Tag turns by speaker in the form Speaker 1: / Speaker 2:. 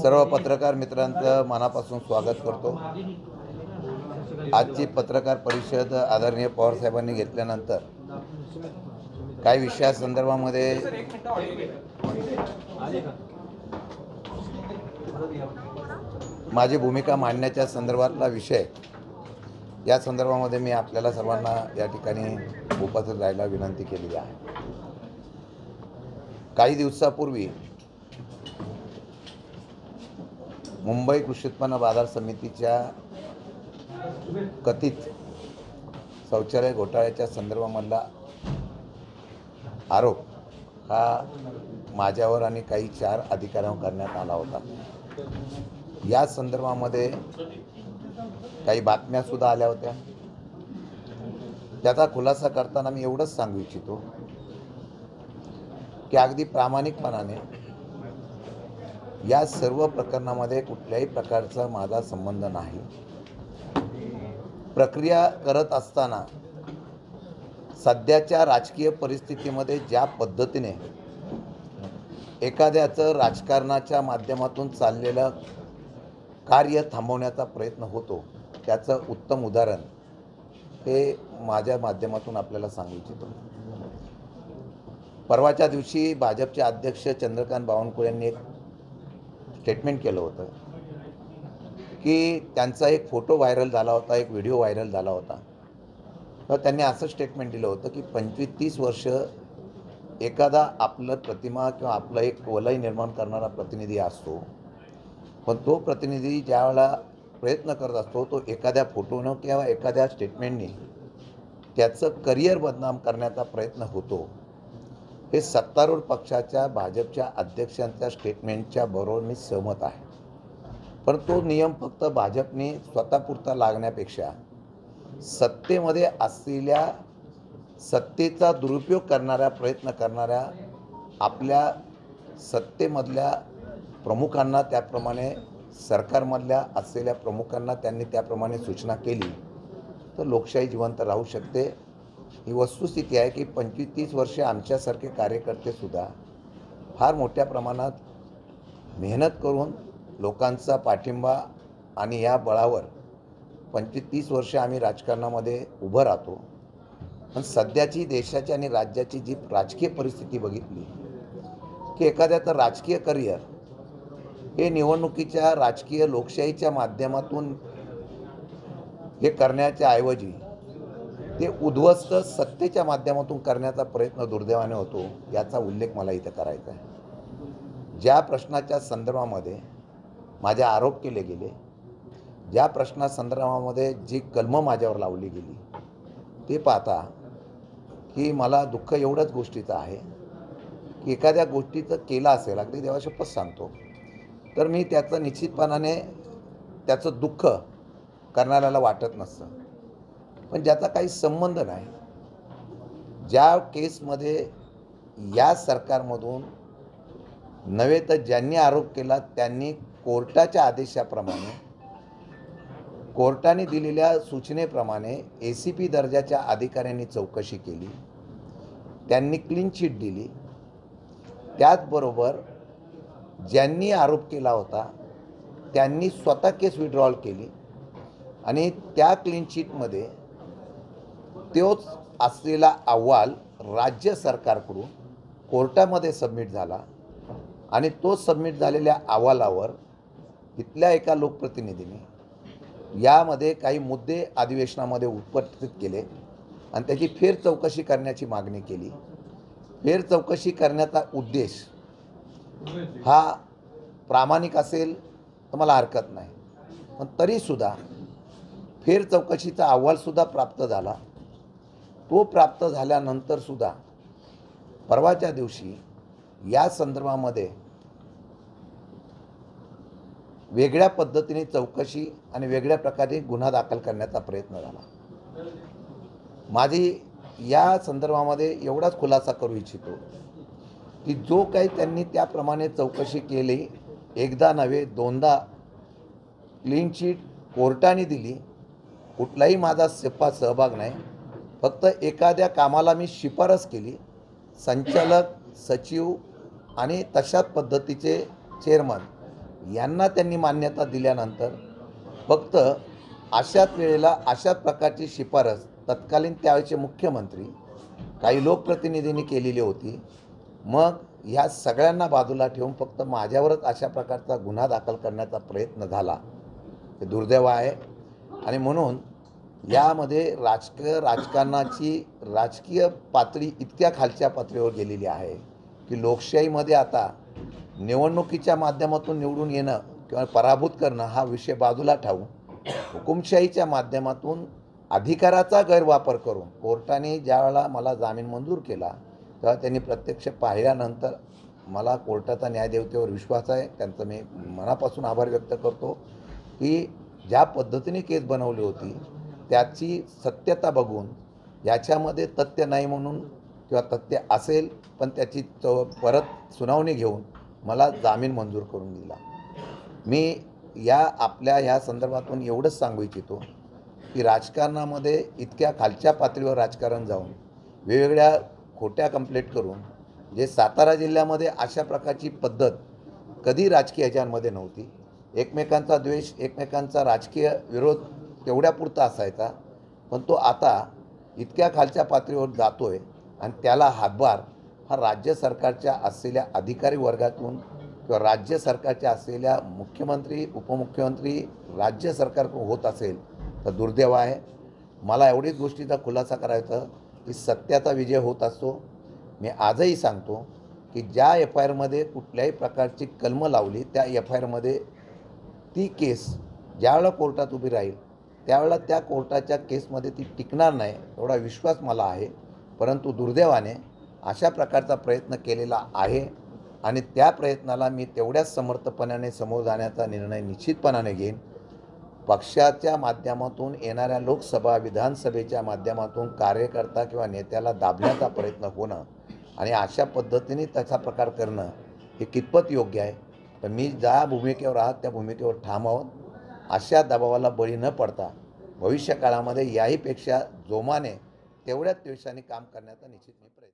Speaker 1: सर्व पत्रकार मित्रांचं मनापासून स्वागत करतो। आजची पत्रकार परिषद आदरणीय पवार साहेबांनी घेतल्यानंतर काही विषयासंदर्भामध्ये माझी भूमिका मांडण्याच्या संदर्भातला विषय या संदर्भामध्ये मी आपल्याला सर्वांना या ठिकाणी उपस्थित राहायला विनंती केलेली आहे। काही दिवसापूर्वी मुंबई कृषी उत्पन्न बाजार समितीच्या कथित शौचालय घोटाळ्याच्या संदर्भामधला आरोप हा माझ्यावर आणि काही 4 अधिकाऱ्यांवर करण्यात आला होता। या संदर्भामध्ये काही बातम्या सुद्धा आल्या होत्या। त्याचा खुलासा करताना मी एवढंच सांगू इच्छितो की अगदी प्रामाणिकपणाने या सर्व प्रकरणामध्ये कुठल्याही प्रकारचा माझा संबंध नाही। प्रक्रिया करत असताना सध्याच्या राजकीय परिस्थितीमध्ये ज्या पद्धतीने एखाद्याचं राजकारणाच्या माध्यमातून चाललेलं कार्य थांबवण्याचा प्रयत्न होतो, त्याचं उत्तम उदाहरण हे माझ्या माध्यमातून आपल्याला सांगू इच्छितो। परवाच्या दिवशी भाजपचे अध्यक्ष चंद्रकांत बावनकुळे यांनी एक स्टेटमेंट केलं होतं की त्यांचा एक फोटो व्हायरल झाला होता, एक व्हिडिओ व्हायरल झाला होता। तर त्यांनी असं स्टेटमेंट दिलं होतं की 25-30 वर्ष एखादा आपलं प्रतिमा किंवा आपलं एक वलय निर्माण करणारा प्रतिनिधी असतो, पण तो प्रतिनिधी ज्यावेळेला प्रयत्न करत असतो तो एखाद्या फोटोनं किंवा एखाद्या स्टेटमेंटने त्याचं करिअर बदनाम करण्याचा प्रयत्न होतो। हे सत्तारूढ पक्षाच्या भाजपच्या अध्यक्षांच्या स्टेटमेंटच्या बरोबर मी सहमत आहे, पण तो नियम फक्त भाजपने स्वतःपुरता लागण्यापेक्षा सत्तेमध्ये असलेल्या सत्तेचा दुरुपयोग करणाऱ्या प्रयत्न करणाऱ्या आपल्या सत्तेमधल्या प्रमुखांना, त्याप्रमाणे सरकारमधल्या असलेल्या प्रमुखांना त्यांनी त्याप्रमाणे सूचना केली तर लोकशाही जिवंत राहू शकते। ही वस्तुस्थिती आहे की 25-30 वर्षे आमच्यासारखे कार्यकर्तेसुद्धा फार मोठ्या प्रमाणात मेहनत करून लोकांचा पाठिंबा आणि या बळावर 25-30 वर्षे आम्ही राजकारणामध्ये उभं राहतो। पण सध्याची देशाची आणि राज्याची जी राजकीय परिस्थिती बघितली की एखाद्याचं राजकीय करिअर हे निवडणुकीच्या राजकीय लोकशाहीच्या माध्यमातून हे करण्याच्या ऐवजी ते उद्ध्वस्त सत्तेच्या माध्यमातून करण्याचा प्रयत्न दुर्दैवाने होतो, याचा उल्लेख मला इथं करायचा आहे। ज्या प्रश्नाच्या संदर्भामध्ये माझे आरोप केले गेले, ज्या प्रश्नासंदर्भामध्ये जी कलमं माझ्यावर लावली गेली, ते पाहता की मला दुःख एवढंच गोष्टीचं आहे की एखाद्या गोष्टीचं केलं असेल, अगदी देवाशपथ सांगतो, तर मी त्याचं निश्चितपणाने त्याचं दुःख करणाऱ्याला वाटत नसतं, पण ज्याचा काही संबंध नाही, ज्या केसमध्ये या सरकारमधून नव्हे तर ज्यांनी आरोप केला त्यांनी कोर्टाच्या आदेशाप्रमाणे, कोर्टाने दिलेल्या सूचनेप्रमाणे ACP दर्जाच्या अधिकाऱ्यांनी चौकशी केली, त्यांनी क्लीन चिट दिली। त्याचबरोबर ज्यांनी आरोप केला होता त्यांनी स्वतः केस विड्रॉल केली आणि त्या क्लीन चिटमध्ये तोच असलेला अहवाल राज्य सरकारकडून कोर्टामध्ये सबमिट झाला आणि तो सबमिट झालेल्या अहवालावर इथल्या एका लोकप्रतिनिधीने यामध्ये काही मुद्दे अधिवेशनामध्ये उपस्थित केले आणि त्याची फेर चौकशी करण्याची मागणी केली। फेर चौकशी करण्याचा उद्देश हा प्रामाणिक असेल तर मला हरकत नाही, पण तरीसुद्धा फेर चौकशीचा अहवालसुद्धा प्राप्त झाला। तो प्राप्त झाल्यानंतरसुद्धा परवाच्या दिवशी या संदर्भामध्ये वेगळ्या पद्धतीने चौकशी आणि वेगळ्या प्रकारे गुन्हा दाखल करण्याचा प्रयत्न झाला। माझी या संदर्भामध्ये एवढाच खुलासा करू इच्छितो की जो काही त्यांनी त्याप्रमाणे चौकशी केली, एकदा नव्हे दोनदा क्लीन चिट कोर्टाने दिली, कुठलाही माझा सहभाग नाही, फक्त एखाद्या कामाला मी शिफारस केली, संचालक, सचिव आणि तशाच पद्धतीचे चेअरमन यांना त्यांनी मान्यता दिल्यानंतर फक्त अशाच वेळेला अशाच प्रकारची शिफारस तत्कालीन त्यावेळेचे मुख्यमंत्री काही लोकप्रतिनिधींनी केलेली होती. मग ह्या सगळ्यांना बाजूला ठेवून फक्त माझ्यावरच अशा प्रकारचा गुन्हा दाखल करण्याचा प्रयत्न झाला, हे दुर्दैव आहे. आणि म्हणून यामध्ये राजकारणाची राजकीय पातळी इतक्या खालच्या पातळीवर गेलेली आहे की लोकशाहीमध्ये आता निवडणुकीच्या माध्यमातून निवडून येणं किंवा पराभूत करणं हा विषय बाजूला ठेवून हुकुमशाहीच्या माध्यमातून अधिकाराचा गैरवापर करून कोर्टाने ज्यावेळेला मला जामीन मंजूर केला तेव्हा त्यांनी प्रत्यक्ष पाहिल्यानंतर मला कोर्टाचा न्यायदेवतेवर विश्वास आहे, त्यांचं मी मनापासून आभार व्यक्त करतो की ज्या पद्धतीने केस बनवली होती त्याची सत्यता बघून याच्यामध्ये तथ्य नाही म्हणून किंवा तथ्य असेल पण त्याची परत सुनावणी घेऊन मला जामीन मंजूर करून दिला. मी आपल्या ह्या संदर्भातून एवढंच सांगू इच्छितो की राजकारणामध्ये इतक्या खालच्या पातळीवर राजकारण जाऊन वेगवेगळ्या खोट्या कंप्लेंट करून जे सातारा जिल्ह्यामध्ये अशा प्रकारची पद्धत कधी राजकीय ह्याच्यामध्ये नव्हती. एकमेकांचा द्वेष, एकमेकांचा राजकीय विरोध तेवढ्यापुरता असायचा, पण तो आता इतक्या खालच्या पातळीवर जातो आहे आणि त्याला हातभार हा राज्य सरकारच्या असलेल्या अधिकारी वर्गातून किंवा राज्य सरकारच्या असलेल्या मुख्यमंत्री, उपमुख्यमंत्री, राज्य सरकारकडून होत असेल तर दुर्दैव आहे. मला एवढीच गोष्टीचा खुलासा करायचा की सत्याचा विजय होत असतो. मी आजही सांगतो की ज्या FIRमध्ये कुठल्याही प्रकारची कलमं लावली त्या FIRमध्ये ती केस ज्यावेळेला कोर्टात उभी राहील त्यावेळेला त्या कोर्टाच्या केसमध्ये ती टिकणार नाही एवढा विश्वास मला आहे. परंतु दुर्दैवाने अशा प्रकारचा प्रयत्न केलेला आहे आणि त्या प्रयत्नाला मी तेवढ्याच समर्थपणाने समोर जाण्याचा निर्णय निश्चितपणाने घेईन. पक्षाच्या माध्यमातून येणाऱ्या लोकसभा, विधानसभेच्या माध्यमातून कार्यकर्ता किंवा नेत्याला दाबण्याचा प्रयत्न होणं आणि अशा पद्धतीने त्याचा प्रकार करणं हे कितपत योग्य आहे. तर मी ज्या भूमिकेवर आहात त्या भूमिकेवर ठाम आहोत. अशा दबावाला बळी न पडता भविष्य काळामध्ये याहीपेक्षा जोमाने तेवढ्याच द्वेषाने काम करण्याचा निश्चित मी प्रयत्न